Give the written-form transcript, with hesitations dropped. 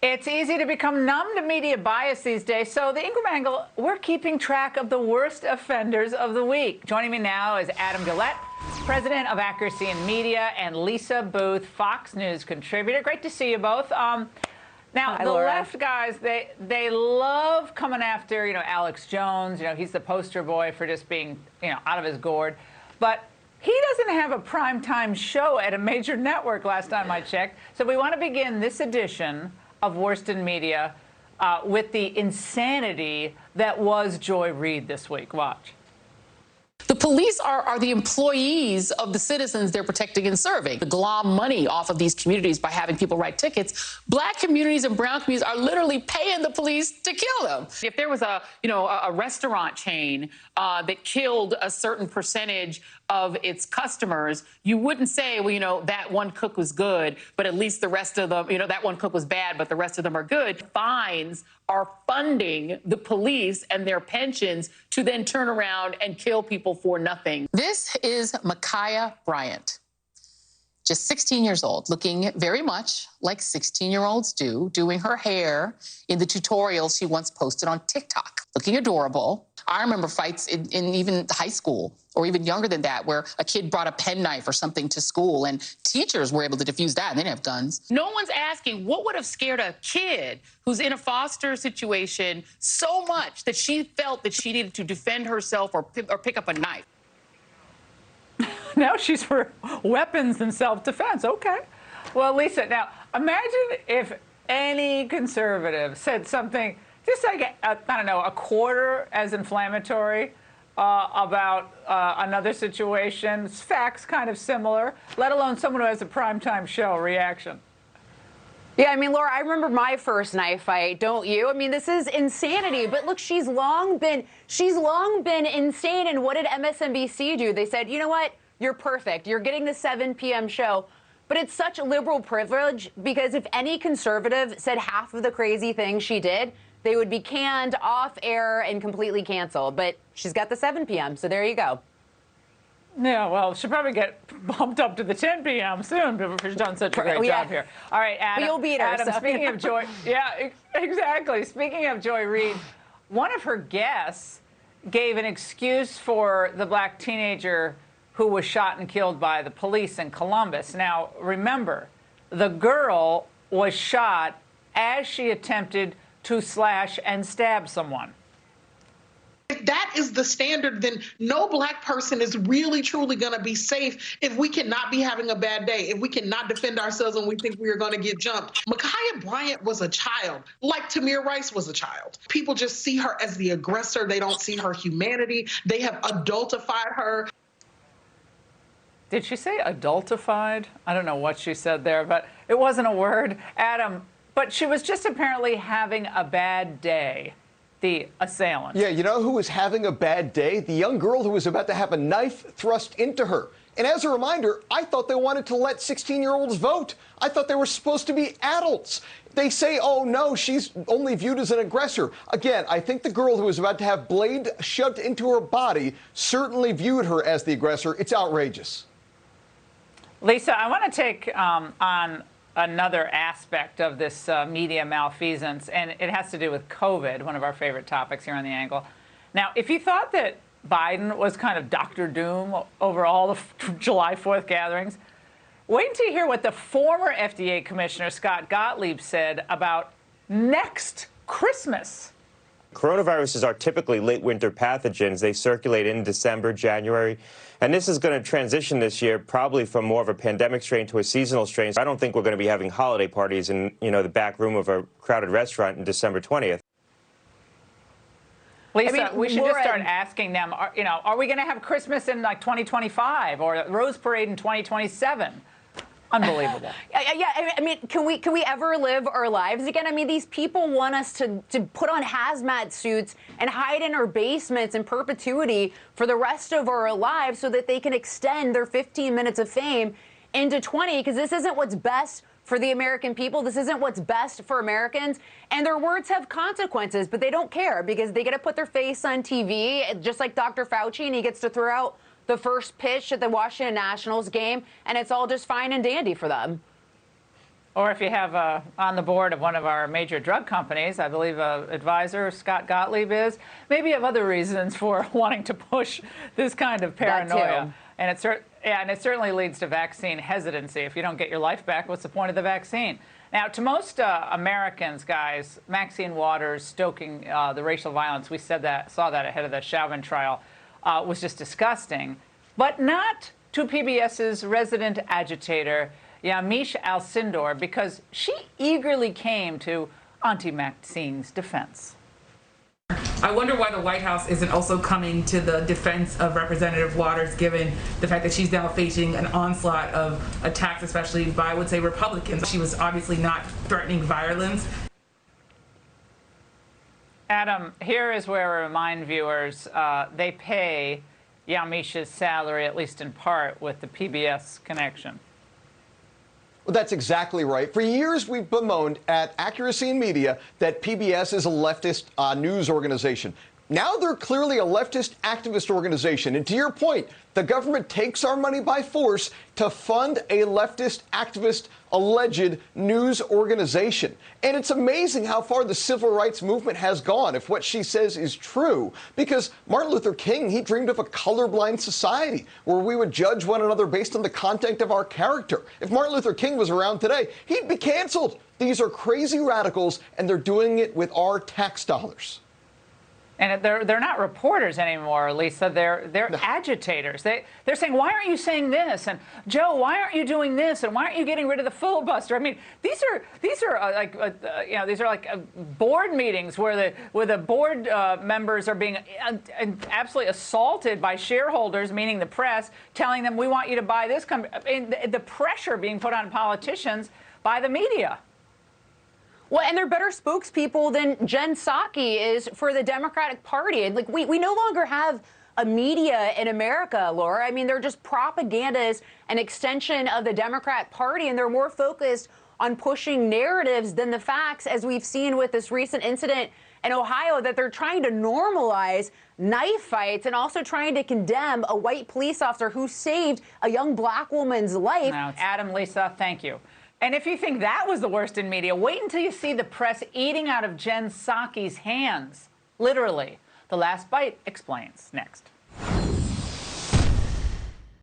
It's easy to become numb to media bias these days. So the Ingraham Angle, we're keeping track of the worst offenders of the week. Joining me now is Adam Guillette, president of Accuracy in Media, and Lisa Booth, Fox News contributor. Great to see you both. Now, Hi, the Laura. left guys, they love coming after, Alex Jones. He's the poster boy for just being, out of his gourd. But he doesn't have a primetime show at a major network last time I checked. So we want to begin this edition of Worst in Media with the insanity that was Joy Reid this week. Watch. The police are the employees of the citizens they're protecting and serving. The glom money off of these communities by having people write tickets. Black communities and brown communities are literally paying the police to kill them. If there was a restaurant chain that killed a certain percentage of its customers, you wouldn't say, well, that one cook was good, but at least the rest of them, that one cook was bad, but the rest of them are good. Fines are funding the police and their pensions to then turn around and kill people for nothing. This is Ma'Khia Bryant, just 16 years old, looking very much like 16-year-olds do, doing her hair in the tutorials she once posted on TikTok, looking adorable. I remember fights in even high school or even younger than that, where a kid brought a penknife or something to school and teachers were able to defuse that and they didn't have guns. No one's asking what would have scared a kid who's in a foster situation so much that she felt that she needed to defend herself or pick up a knife. Now she's for weapons and self-defense. Okay. Well, Lisa, now imagine if any conservative said something just like, a quarter as inflammatory about another situation, facts kind of similar, let alone someone who has a primetime show reaction. Yeah, I mean, Laura, I remember my first knife fight, don't you? I mean, this is insanity. But look, she's long been insane. And what did MSNBC do? They said, you know what? You're perfect. You're getting the 7 p.m. show. But it's such liberal privilege because if any conservative said half of the crazy things she did, they would be canned, off air, and completely canceled. But she's got the 7 p.m., so there you go. Yeah, well, she'll probably get bumped up to the 10 p.m. soon because she's done such a great job here. All right, Adam. But you'll beat her. Adam, speaking of Joy, yeah, exactly. Speaking of Joy Reid, one of her guests gave an excuse for the black teenager who was shot and killed by the police in Columbus. Now, remember, the girl was shot as she attempted to slash and stab someone. If that is the standard, then no black person is really, truly going to be safe if we cannot be having a bad day, if we cannot defend ourselves and we think we are going to get jumped. Ma'Khia Bryant was a child, like Tamir Rice was a child. People just see her as the aggressor. They don't see her humanity. They have adultified her. Did she say adultified? I don't know what she said there, but it wasn't a word. Adam, but she was just apparently having a bad day, the assailant. Yeah, you know who was having a bad day? The young girl who was about to have a knife thrust into her. And as a reminder, I thought they wanted to let 16-year-olds vote. I thought they were supposed to be adults. They say, oh, no, she's only viewed as an aggressor. Again, I think the girl who was about to have blade shoved into her body certainly viewed her as the aggressor. It's outrageous. Lisa, I want to take on another aspect of this media malfeasance, and it has to do with COVID, one of our favorite topics here on The Angle. Now, if you thought that Biden was kind of Dr. Doom over all the July 4th gatherings, wait until you hear what the former FDA Commissioner Scott Gottlieb said about next Christmas. Coronaviruses are typically late winter pathogens. They circulate in December, January, and this is going to transition this year probably from more of a pandemic strain to a seasonal strain. I don't think we're going to be having holiday parties in, the back room of a crowded restaurant on December 20th. Lisa, we should just start asking them, are we going to have Christmas in like 2025 or a Rose Parade in 2027? Unbelievable. Yeah, I mean, can we ever live our lives again? I mean, these people want us to put on hazmat suits and hide in our basements in perpetuity for the rest of our lives so that they can extend their 15 minutes of fame into 20, because this isn't what's best for the American people. This isn't what's best for Americans. And their words have consequences, but they don't care because they get to put their face on TV, just like Dr. Fauci, and he gets to throw out the first pitch at the Washington Nationals game, and it's all just fine and dandy for them. Or if you have on the board of one of our major drug companies, I believe advisor Scott Gottlieb is, maybe you have other reasons for wanting to push this kind of paranoia. And it certainly leads to vaccine hesitancy. If you don't get your life back, what's the point of the vaccine? Now, to most Americans, guys, Maxine Waters stoking the racial violence, we saw that ahead of the Chauvin trial, was just disgusting. But not to PBS's resident agitator, Yamiche Alcindor, because she eagerly came to Auntie Maxine's defense. I wonder why the White House isn't also coming to the defense of Representative Waters, given the fact that she's now facing an onslaught of attacks, especially by, I would say, Republicans. She was obviously not threatening violence. Adam, here is where we remind viewers they pay Yamiche's salary, at least in part, with the PBS connection. Well, that's exactly right. For years, we've bemoaned at Accuracy in Media that PBS is a leftist news organization. Now they're clearly a leftist activist organization. And to your point, the government takes our money by force to fund a leftist activist alleged news organization. And it's amazing how far the civil rights movement has gone, if what she says is true. Because Martin Luther King, he dreamed of a colorblind society where we would judge one another based on the content of our character. If Martin Luther King was around today, he'd be canceled. These are crazy radicals, and they're doing it with our tax dollars. And they're not reporters anymore, Lisa. They're agitators. They're saying, why aren't you saying this? And Joe, why aren't you doing this? And why aren't you getting rid of the filibuster? I mean, these are like board meetings where the board members are being absolutely assaulted by shareholders, meaning the press, telling them we want you to buy this company. I mean, the pressure being put on politicians by the media. Well, and they're better spokespeople than Jen Psaki is for the Democratic Party. Like, we no longer have a media in America, Laura. I mean, they're just propagandists, an extension of the Democrat Party, and they're more focused on pushing narratives than the facts, as we've seen with this recent incident in Ohio, that they're trying to normalize knife fights and also trying to condemn a white police officer who saved a young black woman's life. Now, Adam, Lisa, thank you. And if you think that was the worst in media, wait until you see the press eating out of Jen Psaki's hands. Literally. The Last Bite explains next.